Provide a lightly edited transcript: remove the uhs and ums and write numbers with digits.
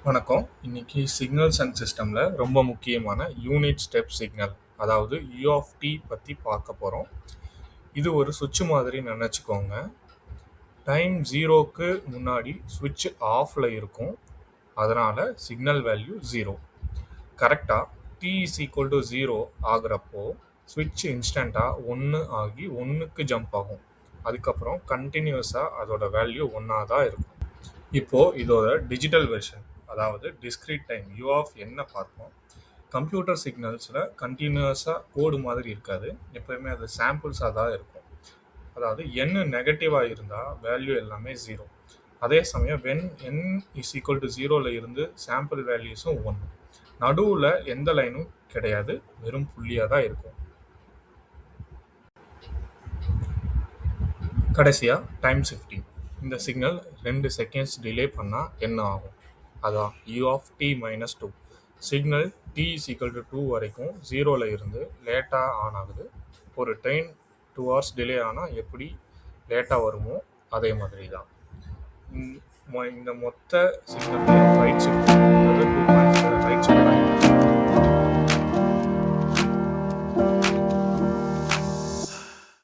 வணக்கம். இன்னைக்கு signals and சிஸ்டம்ல ரொம்ப முக்கியமான யூனிட் ஸ்டெப் சிக்னல், அதாவது யூ ஆஃப் டி பத்தி பார்க்க போறோம். இது ஒரு சுவிட்ச் மாதிரி நினைச்சுக்கோங்க. டைம் 0க்கு முன்னாடி சுவிட்ச் ஆஃப்ல இருக்கும். அதனால சிக்னல் வேல்யூ 0. கரெக்டா t இஸ் ஈக்குவல் டு 0 ஆகுறப்போ சுவிட்ச் இன்ஸ்டண்டா 1 ஆகி 1க்கு ஜம்ப் ஆகும். அதுக்கப்புறம் கண்டினியூஸா அதோட வேல்யூ 1ஆ தான் இருக்கும். இப்போ இதோட டிஜிட்டல் வெர்ஷன், அதாவது டிஸ்கிரீட் டைம் யூ ஆஃப் என்ன பார்ப்போம். கம்ப்யூட்டர் சிக்னல்ஸில் கண்டினியூஸாக கோடு மாதிரி இருக்காது, எப்போயுமே அது சாம்பிள்ஸாக தான் இருக்கும். அதாவது n நெகட்டிவாக இருந்தால் வேல்யூ எல்லாமே 0. அதே சமயம் when n is equal to 0ல் இருந்து சாம்பிள் வேல்யூஸும் 1. நடுவில் எந்த லைனும் கிடையாது, வெறும் புள்ளியாக தான் இருக்கும். கடைசியாக டைம் ஷிஃப்டிங். இந்த சிக்னல் 2 செகண்ட்ஸ் டிலே பண்ணால் என்ன ஆகும்? அதான் u of t minus 2. Signal t is equal to 2 வரைக்கும் 0ல் இருந்து லேட்டாக ஆன் ஆகுது. ஒரு ட்ரெயின் 2 hours டிலே ஆனால் எப்படி லேட்டாக வருமோ அதே மாதிரி தான் இந்த மொத்த சிக்னல் ரைட் ஷிஃப்ட் 2.5